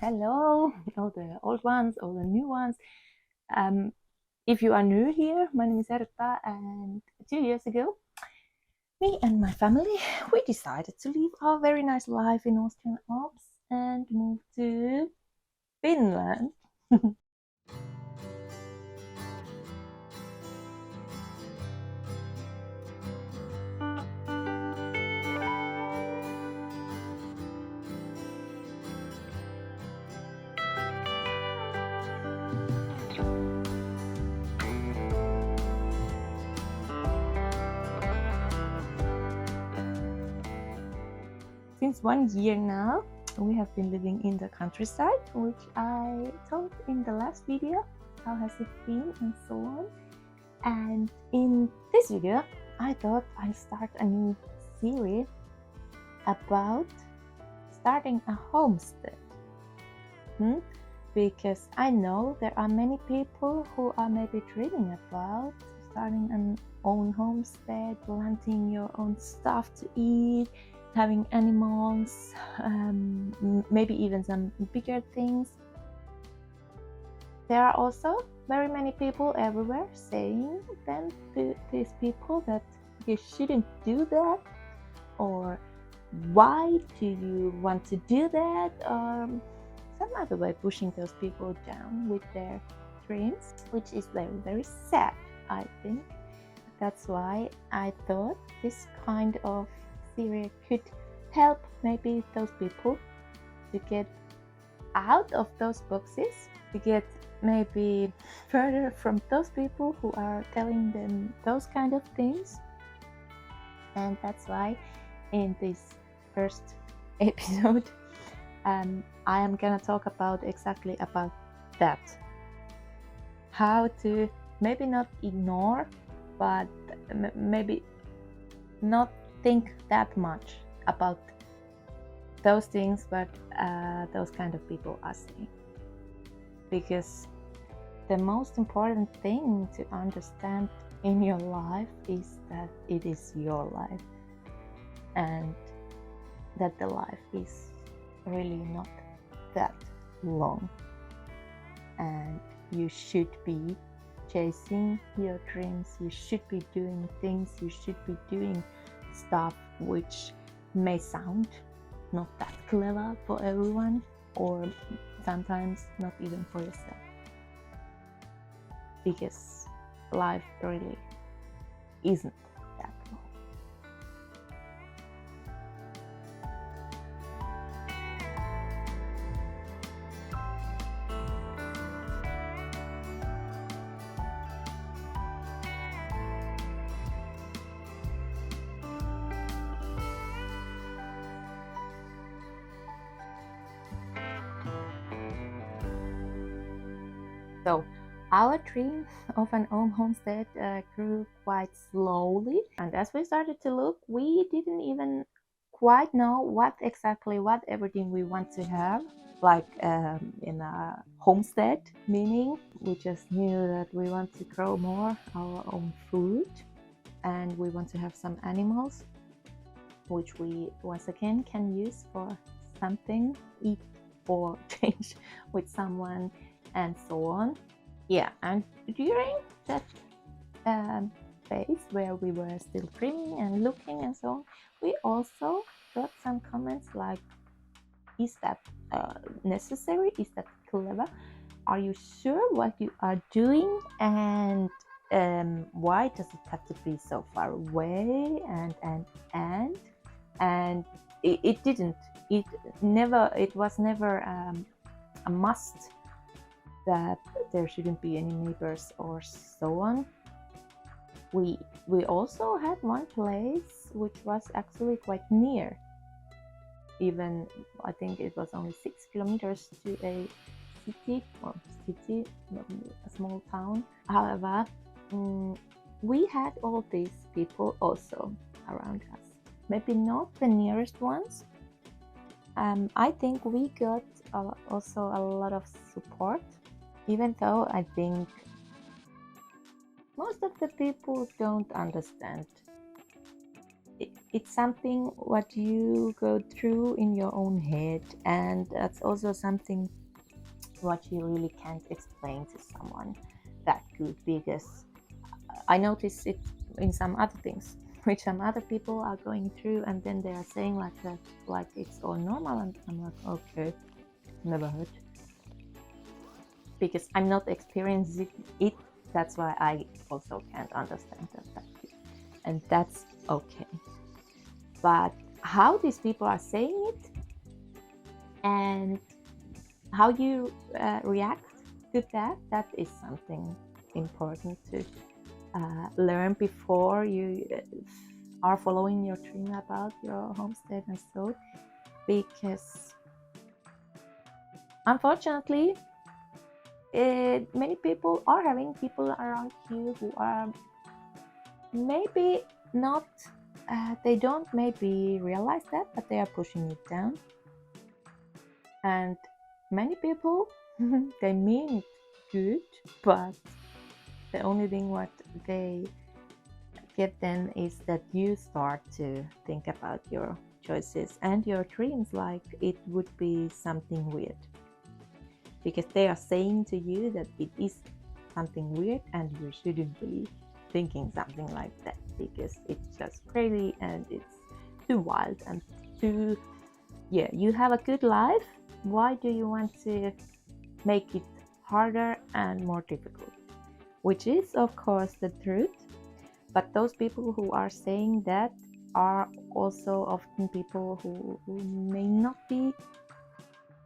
Hello, all the old ones, all the new ones. If you are new here, my name is Erta, and 2 years ago, me and my family, we decided to leave our very nice life in Austrian Alps and move to Finland. Since 1 year now, we have been living in the countryside, which I told in the last video, how has it been and so on. And in this video, I thought I'd start a new series about starting a homestead. Because I know there are many people who are maybe dreaming about starting an own homestead, planting your own stuff to eat, having animals, maybe even some bigger things. There are also very many people everywhere saying then to these people that you shouldn't do that, or why do you want to do that, or some other way, pushing those people down with their dreams, which is very, very sad, I think. That's why I thought this kind of series could help maybe those people to get out of those boxes, to get maybe further from those people who are telling them those kind of things. And that's why in this first episode I am gonna talk about exactly about that, how to maybe not ignore, but maybe not think that much about those things what those kind of people are saying. Because the most important thing to understand in your life is that it is your life, and that the life is really not that long, and you should be chasing your dreams, you should be doing things, you should be doing stuff which may sound not that clever for everyone, or sometimes not even for yourself, because life really isn't that long. So our dream of an own homestead grew quite slowly, and as we started to look, we didn't even quite know what everything we want to have, like in a homestead, meaning we just knew that we want to grow more our own food, and we want to have some animals which we once again can use for something, eat or change with someone, and so on. Yeah, and during that phase where we were still dreaming and looking and so on, we also got some comments like, is that necessary? Is that clever? Are you sure what you are doing? And why does it have to be so far away? And it didn't. It was never a must that there shouldn't be any neighbors or so on. We also had one place which was actually quite near. Even I think it was only 6 kilometers to a city, a small town. However, we had all these people also around us. Maybe not the nearest ones. I think we got also a lot of support, even though I think most of the people don't understand it's something what you go through in your own head, and that's also something what you really can't explain to someone that good, because I notice it in some other things which some other people are going through, and then they are saying like that, like it's all normal, and I'm like, okay, never heard, because I'm not experiencing it. That's why I also can't understand that, and that's okay. But how these people are saying it and how you react to that, that is something important to learn before you are following your dream about your homestead and so, because unfortunately many people are having people around you who are maybe not they don't maybe realize that, but they are pushing it down. And many people they mean it good, but the only thing what they get then is that you start to think about your choices and your dreams like it would be something weird, because they are saying to you that it is something weird and you shouldn't be thinking something like that, because it's just crazy and it's too wild and too, yeah, you have a good life, why do you want to make it harder and more difficult? Which is of course the truth, but those people who are saying that are also often people who may not be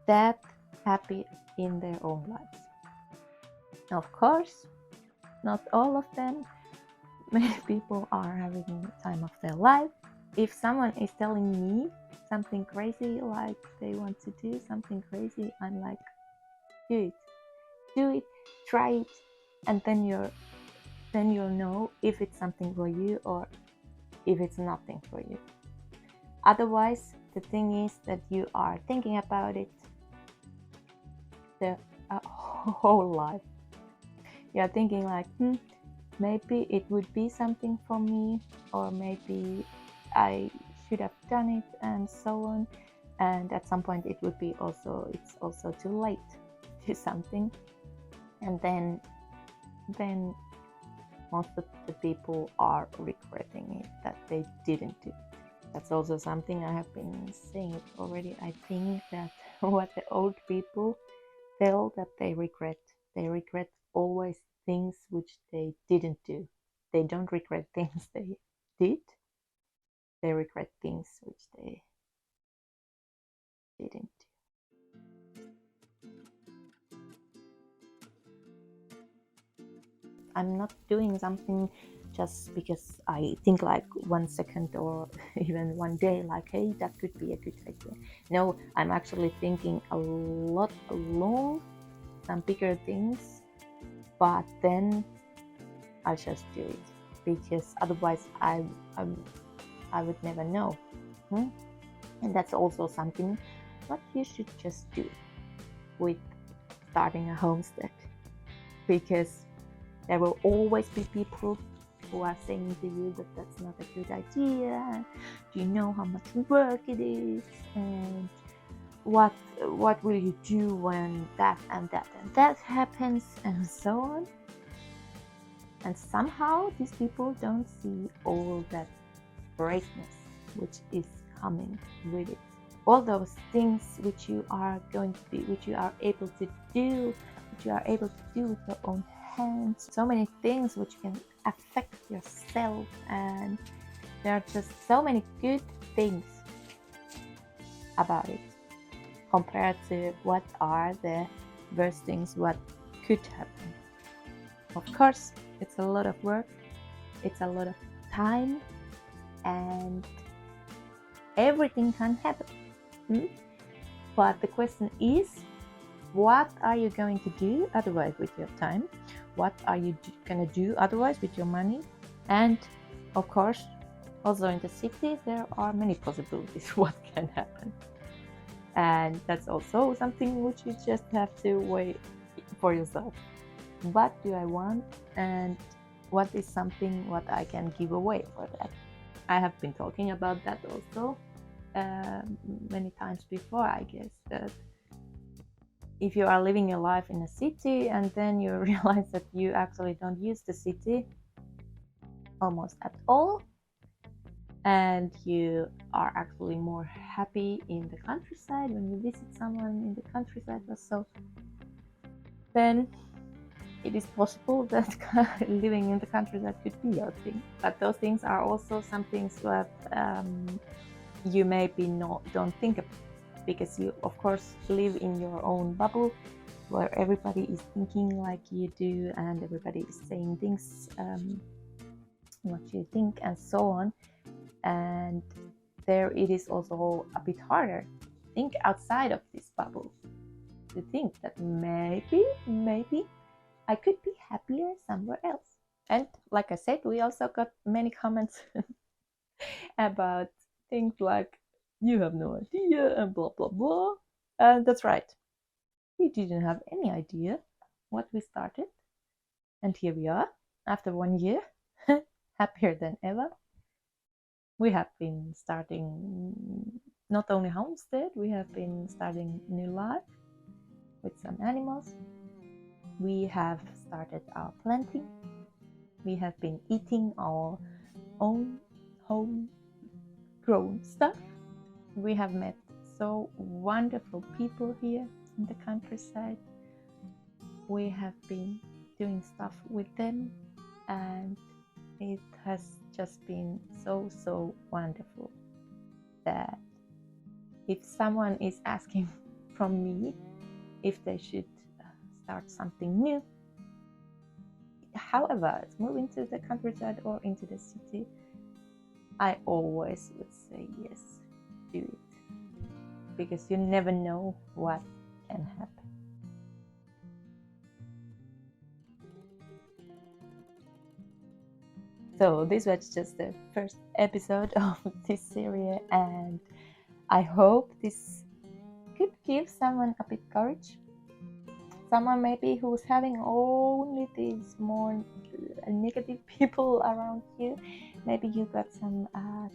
that happy in their own lives. Of course, not all of them. Many people are having the time of their life. If someone is telling me something crazy, like they want to do something crazy, I'm like, do it, try it, and then you'll know if it's something for you or if it's nothing for you. Otherwise, the thing is that you are thinking about it the whole life. You're thinking like, maybe it would be something for me, or maybe I should have done it, and so on. And at some point it would be also, it's also too late to do something, and then most of the people are regretting it that they didn't do it. That's also something I have been saying it already. I think that what the old people tell that they regret always things which they didn't do. They don't regret things they did. They regret things which they didn't do. I'm not doing something just because I think like 1 second or even one day, like, hey, that could be a good idea. No, I'm actually thinking a lot along some bigger things, but then I just do it, because otherwise I would never know. And that's also something what you should just do with starting a homestead, because there will always be people who are saying to you that that's not a good idea. Do you know how much work it is? And what will you do when that and that and that happens, and so on? And somehow these people don't see all that greatness which is coming with it. All those things which you are going to do, which you are able to do, which you are able to do with your own hands. So many things which can affect yourself, and there are just so many good things about it compared to what are the worst things what could happen. Of course, it's a lot of work, it's a lot of time, and everything can happen. But the question is, what are you going to do otherwise with your time? What are you going to do otherwise with your money? And of course, also in the city, there are many possibilities what can happen. And that's also something which you just have to weigh for yourself. What do I want, and what is something what I can give away for that? I have been talking about that also many times before, I guess, that if you are living your life in a city and then you realize that you actually don't use the city almost at all, and you are actually more happy in the countryside when you visit someone in the countryside or so, then it is possible that living in the countryside could be your thing. But those things are also some things that you maybe don't think about, because you of course live in your own bubble where everybody is thinking like you do and everybody is saying things what you think and so on. And there it is also a bit harder to think outside of this bubble, to think that maybe I could be happier somewhere else. And like I said, we also got many comments about things like you have no idea and blah blah blah. And that's right, we didn't have any idea what we started, and here we are after 1 year, happier than ever. We have been starting not only Homestead, we have been starting new life with some animals. We have started our planting. We have been eating our own homegrown stuff. We have met so wonderful people here in the countryside. We have been doing stuff with them, and it has just been so wonderful that if someone is asking from me if they should start something new, however it's moving to the countryside or into the city, I always would say yes, do it, because you never know what can happen. So this was just the first episode of this series, and I hope this could give someone a bit courage. Someone maybe who's having only these more negative people around you, maybe you got some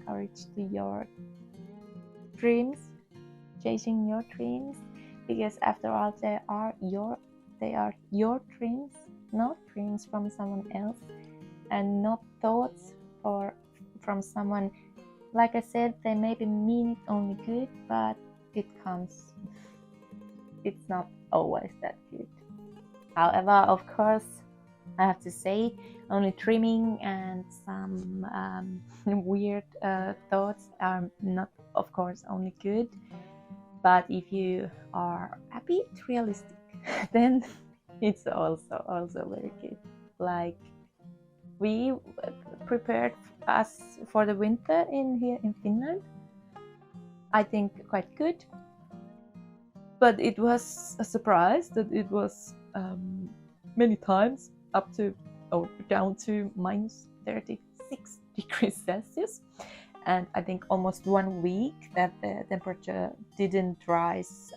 courage to your dreams, chasing your dreams, because after all they are your dreams, not dreams from someone else, and not thoughts from someone. Like I said, they maybe mean it only good, but it's not always that good. However, of course, I have to say, only dreaming and some weird thoughts are not, of course, only good. But if you are a bit realistic, then it's also very good. Like, we prepared us for the winter here in Finland, I think quite good. But it was a surprise that it was many times up to or down to minus 36 degrees Celsius. And I think almost 1 week that the temperature didn't rise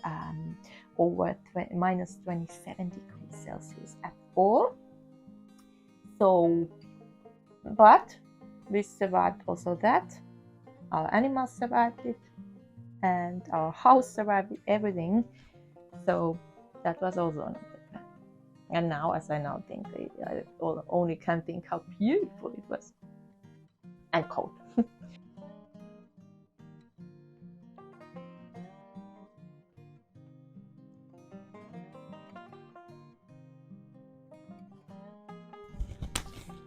over minus 27 degrees Celsius at all. So, but we survived also that. Our animals survived it, and our house survived everything. So that was also another plan. And now, as I now think, I only can think how beautiful it was, and cold.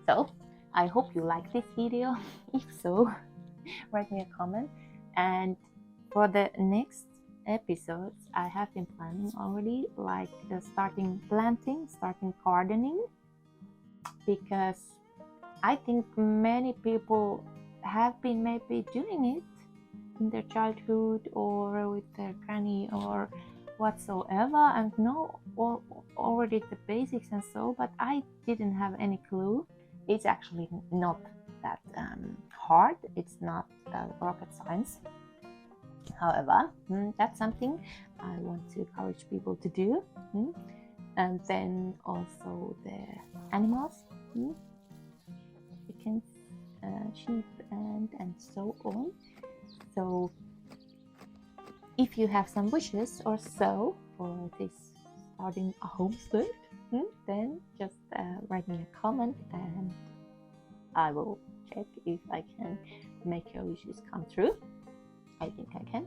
So I hope you like this video. If so, write me a comment. And for the next episodes, I have been planning already, like starting planting, starting gardening, because I think many people have been maybe doing it in their childhood or with their granny or whatsoever, and know already the basics and so, but I didn't have any clue. It's actually not that hard. It's not rocket science. However, that's something I want to encourage people to do. And then also the animals, chickens, sheep and so on. So if you have some wishes or so for this starting a homestead, then just write me a comment and I will check if I can make your wishes come true. I think I can.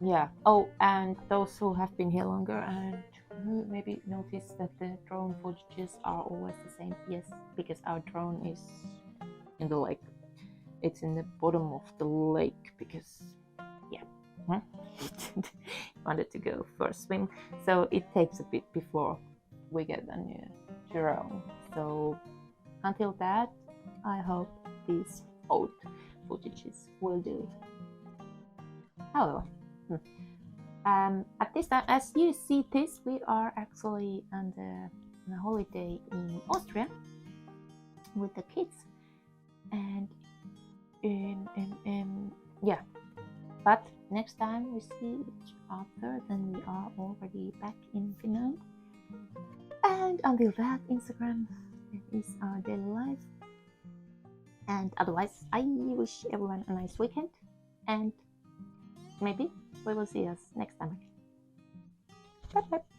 Yeah. Oh, and those who have been here longer and maybe notice that the drone footages are always the same. Yes, because our drone is in the lake. It's in the bottom of the lake because, yeah, wanted to go for a swim. So it takes a bit before we get a new drone. So until that, I hope these old footages will do. However, at this time, as you see this, we are actually on a holiday in Austria with the kids, and yeah. But next time we see each other, then we are already back in Finland. And until that, Instagram is our daily life. And otherwise, I wish everyone a nice weekend, and maybe we will see us next time again. Bye bye.